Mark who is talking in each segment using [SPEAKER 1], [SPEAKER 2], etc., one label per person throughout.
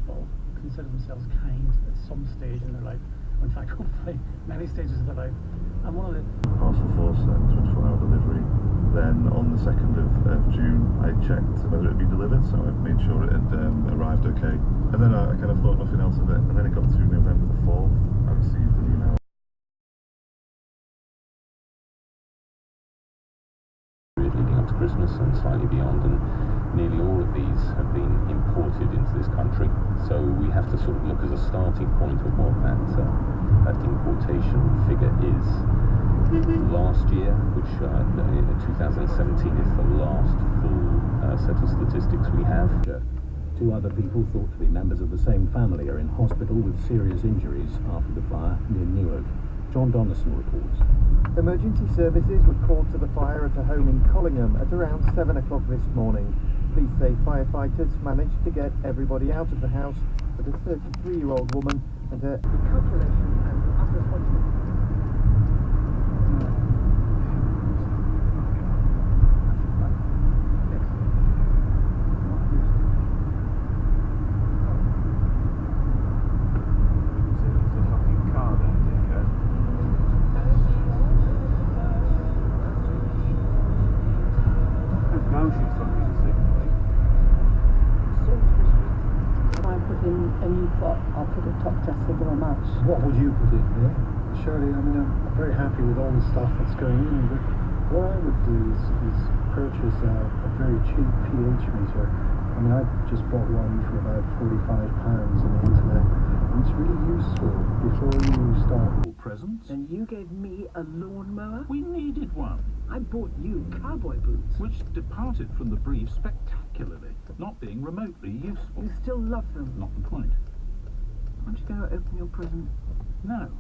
[SPEAKER 1] people consider themselves kind at some stage in their life, or in fact hopefully many stages of their life. And one of the
[SPEAKER 2] parcel force 24-hour delivery. Then on the 2nd of June I checked whether it had been delivered, so I made sure it had arrived okay. And then I kind of thought nothing else of it, and then it got to November the 4th, I received an email.
[SPEAKER 3] Leading up to Christmas and slightly beyond, and nearly all of these have been imported into this country, so we have to sort of look as a starting point of what that importation figure is. Last year, which 2017 is the last full set of statistics we have.
[SPEAKER 4] Two other people thought to be members of the same family are in hospital with serious injuries after the fire near Newark. John Donnison reports.
[SPEAKER 5] Emergency services were called to the fire at a home in Collingham at around 7 o'clock this morning. Police say firefighters managed to get everybody out of the house, but a 33-year-old woman and her calculation and other responsibility.
[SPEAKER 6] I'll put a top dresser door mat.
[SPEAKER 7] What would you put in here? Surely, I mean, I'm very happy with all the stuff that's going in, but what I would do is purchase a very cheap pH meter. I mean, I just bought one for about £45 on the internet, and it's really useful before you start.
[SPEAKER 4] Presents?
[SPEAKER 6] And you gave me a lawnmower?
[SPEAKER 4] We needed one.
[SPEAKER 6] I bought you cowboy boots.
[SPEAKER 4] Which departed from the brief spectacularly, not being remotely useful.
[SPEAKER 6] You still love them.
[SPEAKER 4] Not the point.
[SPEAKER 6] Aren't you going to open your present?
[SPEAKER 4] No,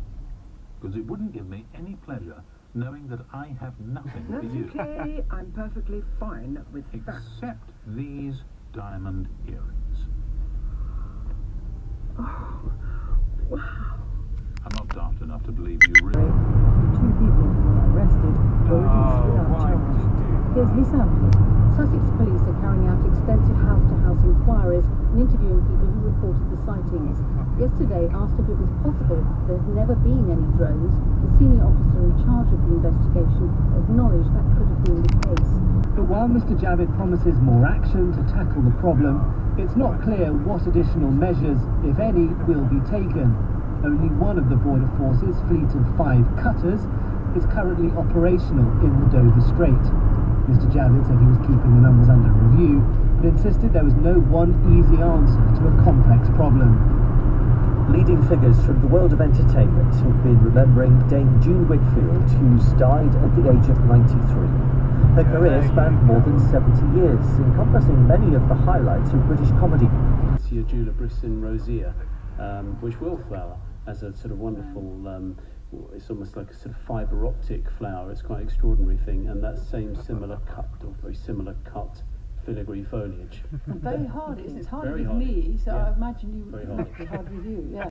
[SPEAKER 4] because it wouldn't give me any pleasure knowing that I have nothing
[SPEAKER 6] That's
[SPEAKER 4] for you.
[SPEAKER 6] okay, I'm perfectly fine with that.
[SPEAKER 4] Except these diamond earrings.
[SPEAKER 6] Oh, wow.
[SPEAKER 4] I'm not daft enough to believe you really.
[SPEAKER 6] Two people arrested were released without charge. Here's Lee Sample. Sussex police are carrying out extensive house-to-house inquiries and interviewing people who reported the sightings. Yesterday, asked if it was possible there had never been any drones, the senior officer in charge of the investigation acknowledged that could have been the case.
[SPEAKER 8] But while Mr. Javid promises more action to tackle the problem, it's not clear what additional measures, if any, will be taken. Only one of the Border Force's fleet of 5 cutters is currently operational in the Dover Strait. Mr. Javid said he was keeping the numbers under review, but insisted there was no one easy answer to a complex problem.
[SPEAKER 9] Leading figures from the world of entertainment have been remembering Dame June Whitfield, who's died at the age of 93. Her career spanned more than 70 years, encompassing many of the highlights of British comedy.
[SPEAKER 10] Jula Brissin rosea, which will flower as a sort of wonderful, it's almost like a sort of fibre optic flower. It's quite an extraordinary thing, and that same similar cut, or very similar cut, filigree foliage.
[SPEAKER 6] And very hard, it's hard
[SPEAKER 10] Very
[SPEAKER 6] with
[SPEAKER 10] hard.
[SPEAKER 6] me, so
[SPEAKER 10] Yeah.
[SPEAKER 6] I imagine you
[SPEAKER 10] Very
[SPEAKER 6] it
[SPEAKER 10] hard.
[SPEAKER 6] must be hard with you, yeah.